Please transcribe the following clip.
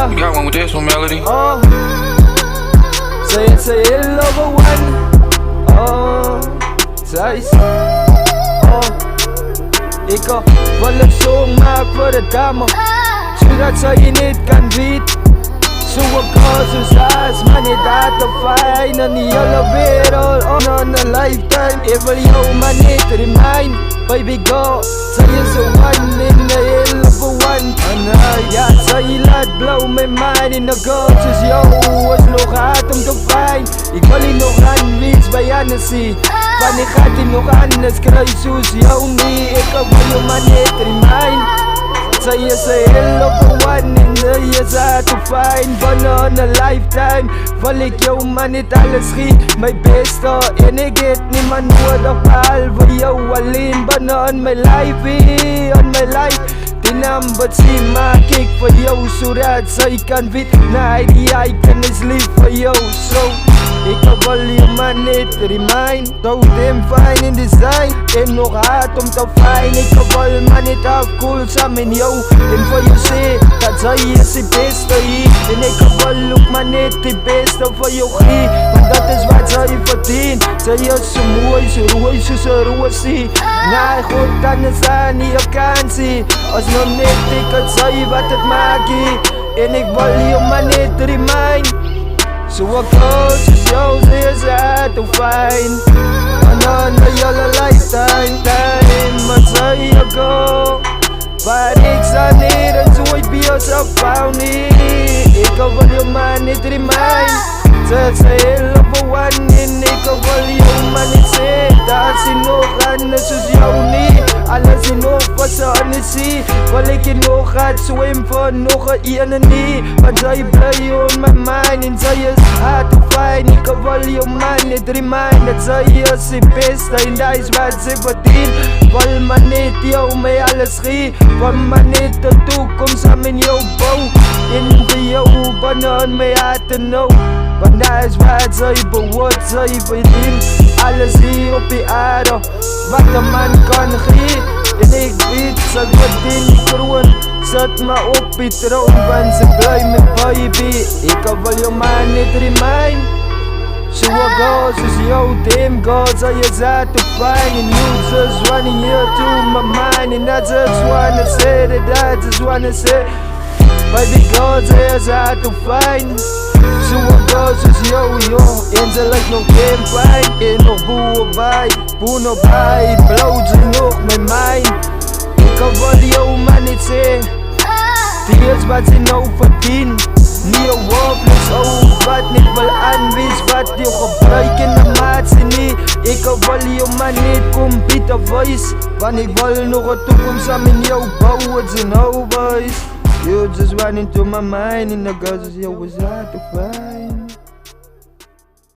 You got one with this one, Melody. Say hello over one. Size. Ik wil het zo maken voor de dame, zodat ze je niet kan weten. Zo'n gozer zoals maar niet uit te fijn in die hele wereld, on a lifetime. Ik wil jou maar niet remind, baby girl. Zij is de one in de hele one. En ja, zij laat blow mijn mind in de girls is jou, is nog hard om te fijn. Ik wil je nog aan iets bij anders zien. Wanneer gaat hij nog anders krijgen zoals jou niet? Ik wil je maar niet remind. Zij is een hele one in de is hard te fijn. Van on a lifetime wil ik jou maar niet alles giet. Mijn beste en ik heb niemand nodig behalve jou alleen. Van on my life, on my life. Die number 10 maak ik voor jou, zodat zij kan weten. Nee, die icon is lief voor jou, zo. Ik wil je maar niet remind. Zo damn fijn in design en nog hard om te fijn. Ik wil maar niet cool samen in jou. En voor je zie dat zij is de beste hier. En ik wil ook maar niet de beste voor jou hier. Want dat is wat zij verdient. Zij is zo mooi, zo rooi, zo roze. Nee goed, dan is haar niet op kansie. Als nog niet ik het zij wat het maakt. En ik wil je maar niet remind. So what goes is yours is hard to find. And on the yellow lifetime time, maar zij je go. Waar ik zou niet en zo ik bij jou found niet. Ik wil je maar niet remind. Zet ze heel op one en ik wil je maar niet zeggen. Dat ze nog anders is jou niet. Alles in nog wat ze anders zien. Wil ik je nog gaat zwemmen voor nog een niet. Want zij blij on my mind en zij is hard to find. Ik wil je maar niet remind. Dat zij is de beste en dat is wat ze verdient. Wil maar niet jou mee alles giet. Wil maar niet de toekomst aan in jou bouw. In de jou banan mee hart te know. Want dat is wat zij behoort, zij verdient. Alles hier op die aarde, wat een man kan geven. En ik weet, ze wordt in die kroon. Zet me op die troon, want ze blij met baby. Ik wil je maar niet remind. So what goes is yo, damn goes, I is hard to find. And you just running here through my mind. And I just wanna say that I just wanna say, baby goes, I is hard to find. So what goes is yo, en ze lijkt nog damn fijn. En nog boeren bij, boeren bij, bloot ze nog met mind. Ik wil jou maar niet zeggen, die is wat ze nou verdient. Niet een worthless over wat niet wil aanwijzen. Wat je gebruikt in de maat ze niet. Ik wil je maar niet computer voice. Want ik wil nog een toekomst aan in jou bouwen, ze nou boys. You just run into my mind and the girls is always hard to find.